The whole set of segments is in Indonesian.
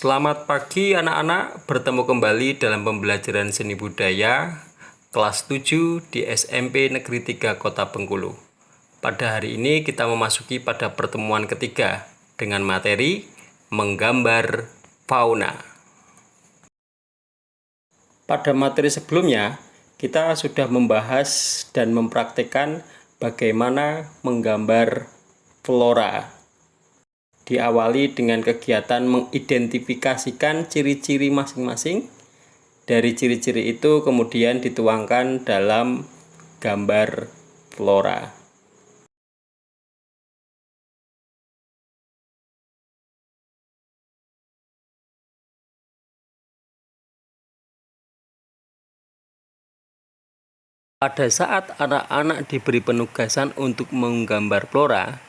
Selamat pagi anak-anak, bertemu kembali dalam pembelajaran seni budaya kelas 7 di SMP Negeri 3 Kota Bengkulu. Pada hari ini kita memasuki pada pertemuan ketiga dengan materi menggambar fauna. Pada materi sebelumnya, kita sudah membahas dan mempraktikkan bagaimana menggambar flora. Diawali dengan kegiatan mengidentifikasikan ciri-ciri masing-masing. Dari ciri-ciri itu kemudian dituangkan dalam gambar flora. Pada saat anak-anak diberi penugasan untuk menggambar flora,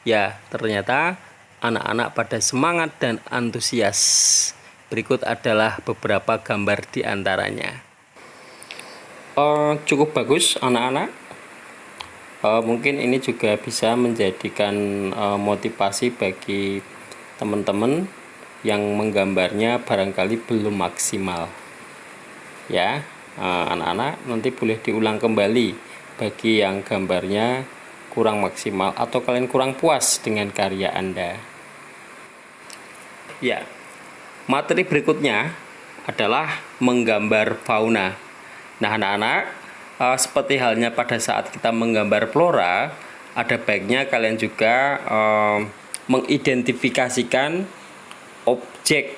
ya ternyata anak-anak pada semangat dan antusias. Berikut adalah beberapa gambar di antaranya. Cukup bagus anak-anak. Mungkin ini juga bisa menjadikan motivasi bagi teman-teman yang menggambarnya barangkali belum maksimal. Ya, anak-anak nanti boleh diulang kembali bagi yang gambarnya kurang maksimal atau kalian kurang puas dengan karya Anda. Ya, materi berikutnya adalah menggambar fauna. Nah anak-anak, seperti halnya pada saat kita menggambar flora, ada baiknya kalian juga mengidentifikasikan objek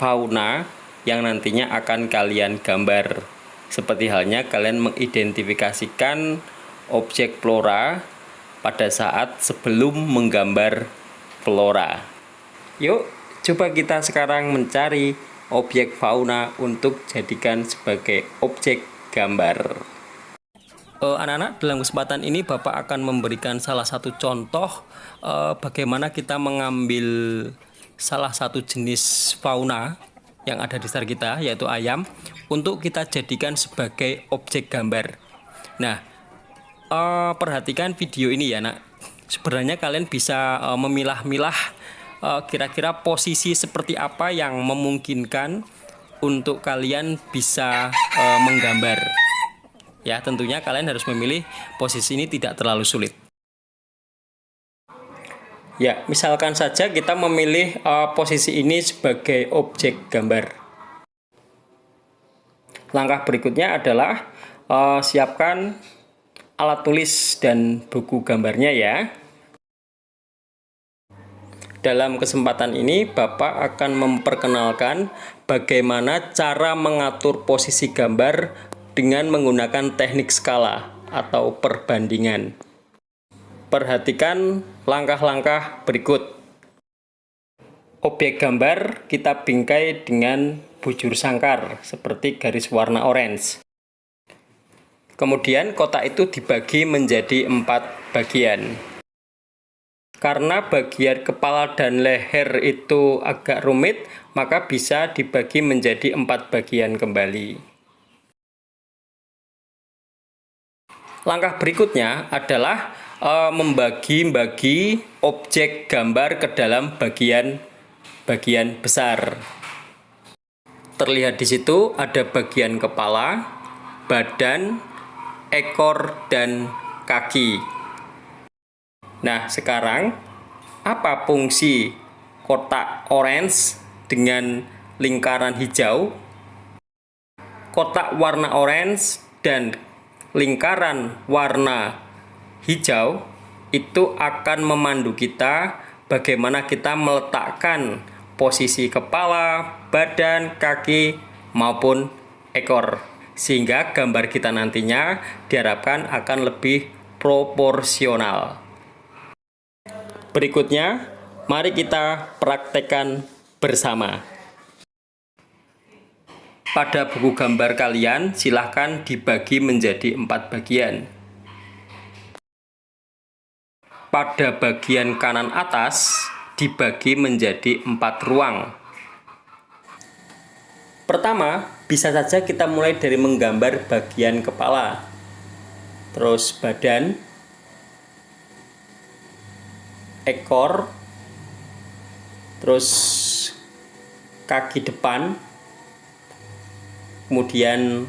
fauna yang nantinya akan kalian gambar. Seperti halnya kalian mengidentifikasikan objek flora pada saat sebelum menggambar flora. Yuk, coba kita sekarang mencari objek fauna untuk jadikan sebagai objek gambar. Anak-anak, dalam kesempatan ini Bapak akan memberikan salah satu contoh bagaimana kita mengambil salah satu jenis fauna yang ada di sekitar kita, yaitu ayam, untuk kita jadikan sebagai objek gambar. Nah, perhatikan video ini ya nak. Sebenarnya kalian bisa memilah-milah kira-kira posisi seperti apa yang memungkinkan untuk kalian bisa menggambar. Ya, tentunya kalian harus memilih posisi ini tidak terlalu sulit. Ya, misalkan saja kita memilih posisi ini sebagai objek gambar. Langkah berikutnya adalah siapkan alat tulis dan buku gambarnya ya. Dalam kesempatan ini Bapak akan memperkenalkan bagaimana cara mengatur posisi gambar dengan menggunakan teknik skala atau perbandingan. Perhatikan langkah-langkah berikut. Objek gambar kita bingkai dengan bujur sangkar seperti garis warna orange. Kemudian kotak itu dibagi menjadi 4 bagian. Karena bagian kepala dan leher itu agak rumit, maka bisa dibagi menjadi 4 bagian kembali. Langkah berikutnya adalah membagi-bagi objek gambar ke dalam bagian besar. Terlihat di situ ada bagian kepala, badan, ekor, dan kaki. Nah, sekarang apa fungsi kotak orange dengan lingkaran hijau? Kotak warna orange dan lingkaran warna hijau itu akan memandu kita bagaimana kita meletakkan posisi kepala, badan, kaki, maupun ekor. Sehingga gambar kita nantinya diharapkan akan lebih proporsional. Berikutnya, mari kita praktekkan bersama. Pada buku gambar kalian, silahkan dibagi menjadi 4 bagian. Pada bagian kanan atas, dibagi menjadi 4 ruang. Pertama, bisa saja kita mulai dari menggambar bagian kepala, terus badan, ekor, terus kaki depan, kemudian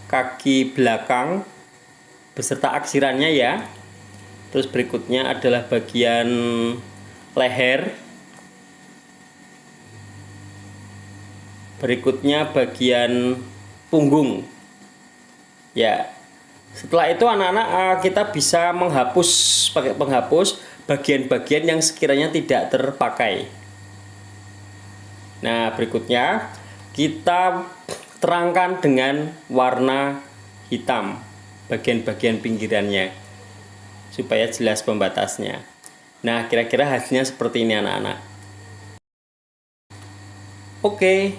kaki belakang beserta aksirannya ya. Terus berikutnya adalah bagian leher, berikutnya bagian punggung ya. Setelah itu anak-anak kita bisa menghapus pakai penghapus bagian-bagian yang sekiranya tidak terpakai. Nah, berikutnya kita terangkan dengan warna hitam bagian-bagian pinggirannya supaya jelas pembatasnya. Nah, kira-kira hasilnya seperti ini anak-anak. Oke,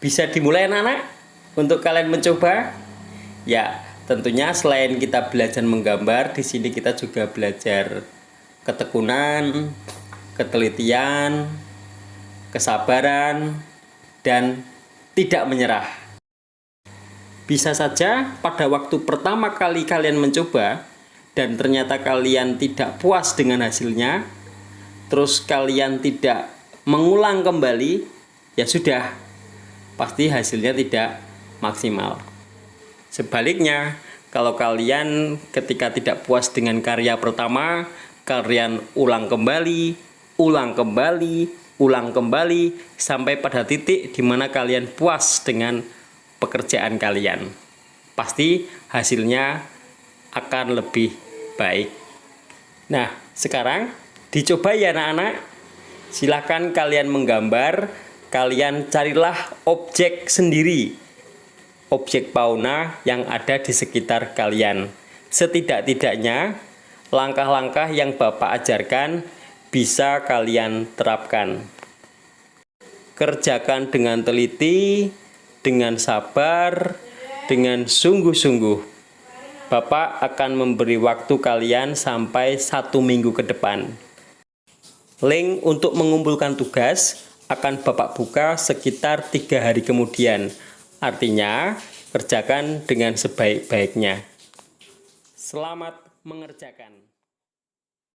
bisa dimulai anak-anak untuk kalian mencoba. Ya, tentunya selain kita belajar menggambar, di sini kita juga belajar ketekunan, ketelitian, kesabaran, dan tidak menyerah. Bisa saja pada waktu pertama kali kalian mencoba dan ternyata kalian tidak puas dengan hasilnya, terus kalian tidak mengulang kembali, ya sudah, pasti hasilnya tidak maksimal. Sebaliknya, kalau kalian ketika tidak puas dengan karya pertama, kalian ulang kembali, sampai pada titik di mana kalian puas dengan pekerjaan kalian. Pasti hasilnya akan lebih baik. Nah, sekarang dicoba ya anak-anak. Silakan kalian menggambar, kalian carilah objek sendiri, objek fauna yang ada di sekitar kalian. Setidak-tidaknya langkah-langkah yang Bapak ajarkan bisa kalian terapkan. Kerjakan dengan teliti, dengan sabar, dengan sungguh-sungguh. Bapak akan memberi waktu kalian sampai 1 minggu ke depan. Link untuk mengumpulkan tugas akan Bapak buka sekitar 3 hari kemudian. Artinya, kerjakan dengan sebaik-baiknya. Selamat mengerjakan.